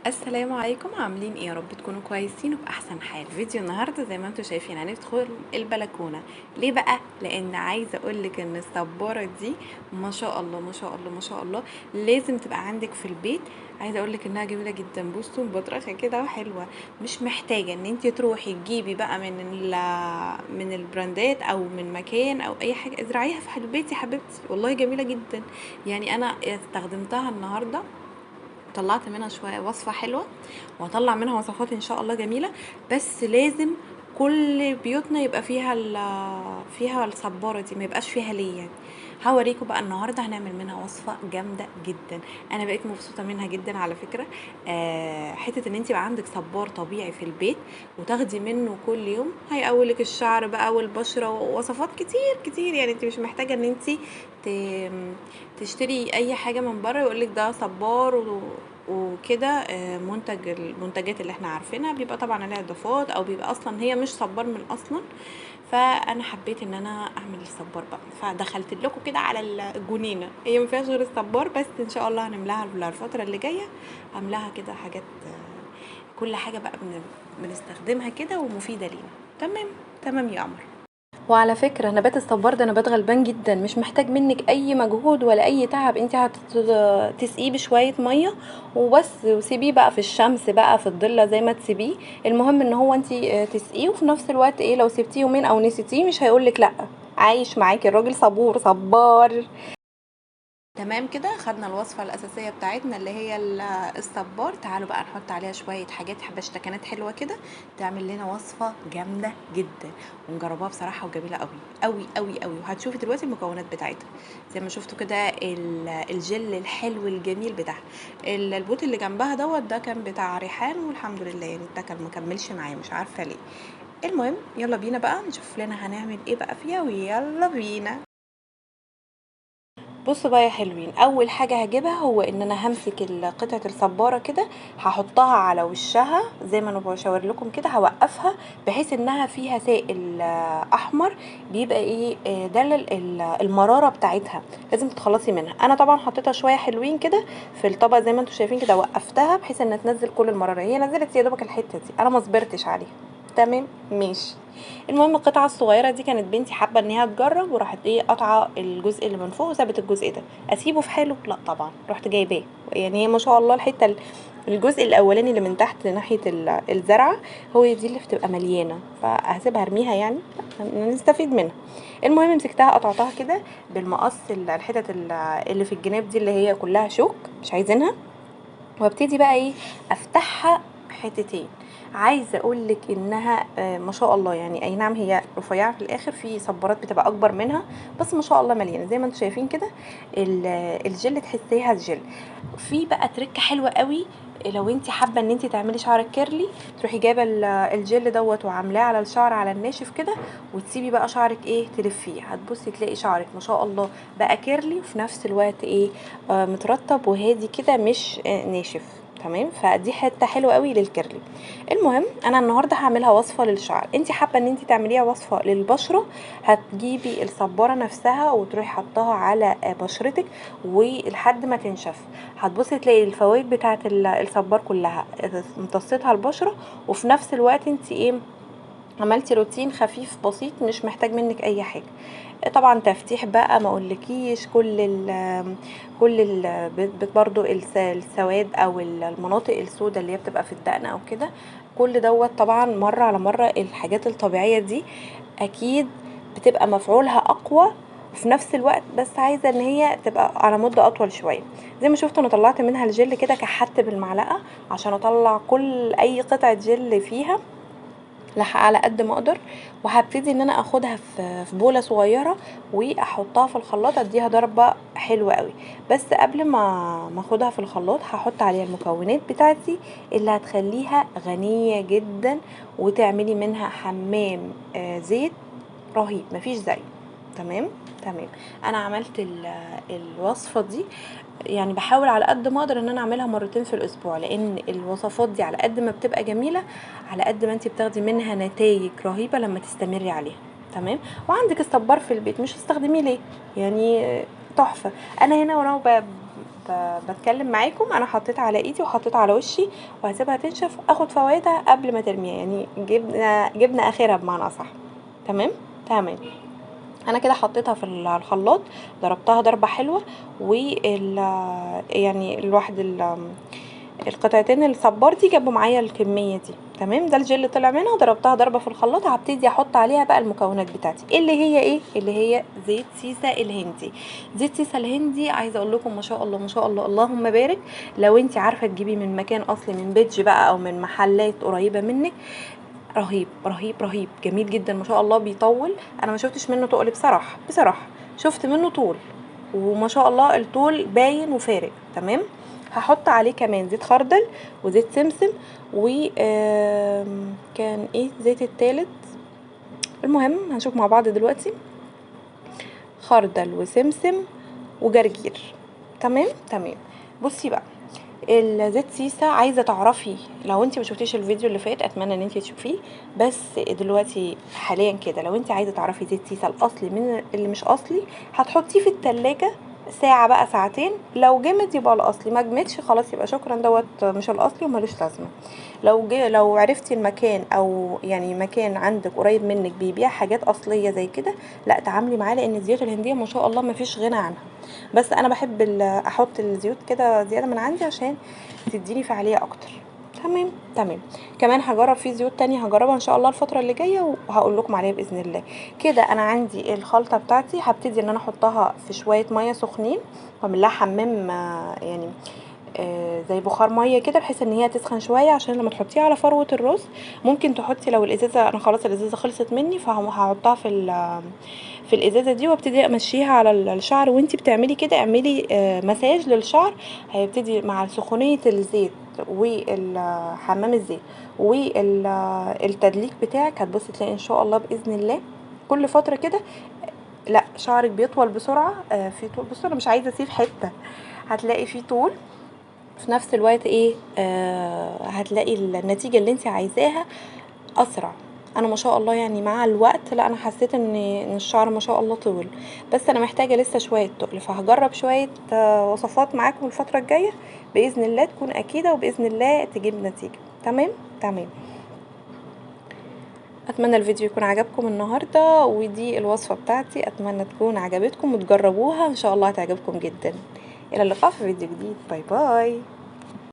السلام عليكم، عاملين ايه؟ يا رب تكونوا كويسين وبأحسن حال. فيديو النهارده زي ما انتم شايفين هندخل البلكونه. ليه بقى؟ لان عايزه اقولك ان الصباره دي ما شاء الله ما شاء الله ما شاء الله لازم تبقى عندك في البيت. عايزه اقولك انها جميله جدا، بصوا مبطرخه كده وحلوه. مش محتاجه ان انت تروحي تجيبي بقى من البراندات او من مكان او اي حاجه، ازرعيها في البيت يا حبيبتي، والله جميله جدا. يعني انا استخدمتها النهارده، طلعت منها شويه وصفه حلوه، وهطلع منها وصفات ان شاء الله جميله. بس لازم كل بيوتنا يبقى فيها الصباره دي، ما يبقاش فيها ليه يعني. هوريكم بقى النهارده هنعمل منها وصفه جامده جدا. انا بقيت مبسوطه منها جدا على فكره. حته ان انت يبقى عندك صبار طبيعي في البيت وتاخدي منه كل يوم، هيقولك الشعر بقى والبشره ووصفات كتير كتير. يعني انت مش محتاجه ان انت تشتري اي حاجه من بره يقولك ده صبار وكده. المنتجات اللي احنا عارفينها بيبقى طبعا عليها اضافات، او بيبقى اصلا هي مش صبار من اصلا. فانا حبيت ان انا اعمل الصبار بقى، فدخلت لكم كده على الجنينه. هي ما فيهاش غير الصبار بس، ان شاء الله هنملاها الفتره اللي جايه. عاملاها كده حاجات، كل حاجه بقى بنستخدمها كده ومفيده لينا. تمام تمام يا قمر. وعلى فكرة نبات الصبار ده نبات غلبان جدا، مش محتاج منك اي مجهود ولا اي تعب. انت هتسقيه بشوية مية وبس، وسيبيه بقى في الشمس بقى في الضلة زي ما تسيبيه. المهم ان هو انت تسقيه، وفي نفس الوقت ايه، لو سبتيه يومين او نسيتيه مش هيقولك لا. عايش معاكي الراجل صبور صبار. تمام كده، خدنا الوصفة الأساسية بتاعتنا اللي هي الصبار. تعالوا بقى نحط عليها شوية حاجات حبشتكنات حلوة كده، تعمل لنا وصفة جامدة جدا ونجربوها بصراحة وجميلة قوي قوي قوي قوي. وهتشوفي دلوقتي المكونات بتاعتها زي ما شفتوا كده. الجل الحلو الجميل بتاعها. البوت اللي جنبها ده كان بتاع ريحان، والحمد لله يعني التكل ما كملش معايا، مش عارفة ليه. المهم يلا بينا بقى نشوف لنا هنعمل ايه بقى فيها، ويلا بينا. بصوا بقى يا حلوين، اول حاجه هجيبها هو ان انا همسك قطعه الصباره كده، هحطها على وشها زي ما انا بشاور لكم كده، هوقفها بحيث انها فيها سائل احمر، بيبقى ايه ده المراره بتاعتها، لازم تتخلصي منها. انا طبعا حطيتها شويه حلوين كده في الطبق زي ما انتم شايفين كده، وقفتها بحيث انها تنزل كل المراره. هي نزلت يا دوبك الحته دي، انا ما صبرتش عليها. تمام ماشي. المهم القطعه الصغيره دي كانت بنتي حابه ان هي تجرب، وراحت ايه قطعه الجزء اللي من فوق وسابت الجزء ده. اسيبه في حاله؟ لا طبعا، رحت جايباه. يعني هي ما شاء الله الحته الجزء الاولاني اللي من تحت ناحيه الزرعه، هو دي اللي بتبقى مليانه، فهسيبها ارميها يعني؟ لا، نستفيد منها. المهم مسكتها قطعتها كده بالمقص، الحتت اللي في الجناب دي اللي هي كلها شوك مش عايزينها، وابتدي بقى ايه افتحها حتتين. عايزه اقولك انها ما شاء الله يعني، اي نعم هي رفيعه في الاخر، في صبارات بتبقى اكبر منها، بس ما شاء الله مليانه زي ما انتم شايفين كده. الجل تحسيها الجل. في بقى تركه حلوه قوي، لو انت حابه ان انت تعملي شعرك كيرلي، تروحي جايبه الجل وعاملاه على الشعر على الناشف كده، وتسيبي بقى شعرك ايه تلفيه، هتبصي تلاقي شعرك ما شاء الله بقى كيرلي، وفي نفس الوقت ايه مترطب وهادي كده، مش ناشف. تمام، فدي حته حلوه قوي للكيرلي. المهم انا النهارده هعملها وصفه للشعر. انت حابه ان انت تعمليها وصفه للبشره، هتجيبي الصباره نفسها وتروحي حطها على بشرتك ولحد ما تنشف. هتبصي تلاقي الفوائد بتاعه الصبار كلها امتصتها البشره، وفي نفس الوقت انت ايه عملتي روتين خفيف بسيط، مش محتاج منك اي حاجه. طبعا تفتيح بقى ما اقولكيش، برضو السواد او المناطق السوداء اللي هي بتبقى في الدقن او كده، كل طبعا مره على مره. الحاجات الطبيعيه دي اكيد بتبقى مفعولها اقوى في نفس الوقت، بس عايزه ان هي تبقى على مده اطول شويه. زي ما شفتوا انا طلعت منها الجل كده، كحت بالمعلقه عشان اطلع كل اي قطعه جل فيها على قد ما اقدر. وهبتدي ان انا اخدها في بوله صغيره واحطها في الخلاط، اديها ضربه حلوه قوي. بس قبل ما اخدها في الخلاط هحط عليها المكونات بتاعتي اللي هتخليها غنيه جدا، وتعملي منها حمام زيت رهيب مفيش زيه. تمام تمام. انا عملت الوصفه دي، يعني بحاول على قد ما اقدر ان انا اعملها مرتين في الاسبوع، لان الوصفات دي على قد ما بتبقى جميله، على قد ما انت بتاخدي منها نتائج رهيبه لما تستمري عليها. تمام. وعندك الصبار في البيت، مش هتستخدميه ليه يعني؟ تحفه. انا هنا وانا بتكلم معاكم انا حطيت على ايدي وحطيت على وشي، وهسيبها تنشف اخد فوائدها قبل ما ترميها، يعني جبنا اخرها بمعنى اصح. تمام تمام. انا كده حطيتها في الخلاط، ضربتها ضربه حلوه، يعني القطعتين الصبار دي جابوا معايا الكميه دي. تمام. ده الجل طلع منها، ضربتها ضربه في الخلاط. هبتدي احط عليها بقى المكونات بتاعتي اللي هي ايه، اللي هي زيت سيسا الهندي. زيت سيسا الهندي عايزه اقول لكم ما شاء الله ما شاء الله اللهم بارك. لو انت عارفه تجيبي من مكان اصلي، من بيدج بقى او من محلات قريبه منك، رهيب رهيب رهيب، جميل جدا ما شاء الله. بيطول، انا ما شفتش منه تقل بصراحه، شفت منه طول، وما شاء الله الطول باين وفارق. تمام. هحط عليه كمان زيت خردل وزيت سمسم و كان ايه زيت التالت، المهم هنشوف مع بعض دلوقتي. خردل وسمسم وجرجير. تمام تمام. بصي بقى، الزيت سيسا عايزه تعرفي، لو انت ما شفتيش الفيديو اللي فات اتمنى ان انت تشوفيه، بس دلوقتي حاليا كده لو انت عايزه تعرفي زيت سيسا الاصلي من اللي مش اصلي، هتحطيه في التلاجة ساعه بقى ساعتين، لو جمد يبقى الاصلي، ما جمدش خلاص يبقى شكرا دوت مش الاصلي وملوش لازمه. لو عرفتي المكان او يعني مكان عندك قريب منك بيبيع حاجات اصليه زي كده، لا تعاملي معاه، لان الزيوت الهنديه ما شاء الله ما فيش غنى عنها. بس انا بحب احط الزيوت كده زياده من عندي عشان تديني فعاليه اكتر. تمام تمام. كمان هجرب في زيوت تانية، هجربها ان شاء الله الفتره اللي جايه وهقول لكم عليها باذن الله. كده انا عندي الخلطه بتاعتي، هبتدي ان انا احطها في شويه ميه سخنين واعمل لها حمام، يعني زي بخار ميه كده، بحيث ان هي تسخن شويه، عشان لما تحطيها على فروه الرز ممكن تحطي، لو الازازه انا خلاص الازازه خلصت مني، فهحطها في الازازه دي وابتدي امشيها على الشعر. وانتي بتعملي كده اعملي مساج للشعر، هيبتدي مع سخونيه الزيت والحمام الزيت والتدليك بتاعك، هتبصي تلاقي ان شاء الله باذن الله كل فتره كده، لا شعرك بيطول بسرعه، في طول. بصوا انا مش عايزه اسيب حته، هتلاقي فيه طول في نفس الوقت ايه، هتلاقي النتيجه اللي انت عايزاها اسرع. انا ما شاء الله يعني مع الوقت، لا انا حسيت ان الشعر ما شاء الله طول، بس انا محتاجه لسه شويه تقل، فهجرب شويه وصفات معاكم الفتره الجايه باذن الله تكون اكيده، وباذن الله تجيب نتيجه. تمام تمام. اتمنى الفيديو يكون عجبكم النهارده، ودي الوصفه بتاعتي، اتمنى تكون عجبتكم وتجربوها ان شاء الله هتعجبكم جدا. الى اللقاء في فيديو جديد، باي باي.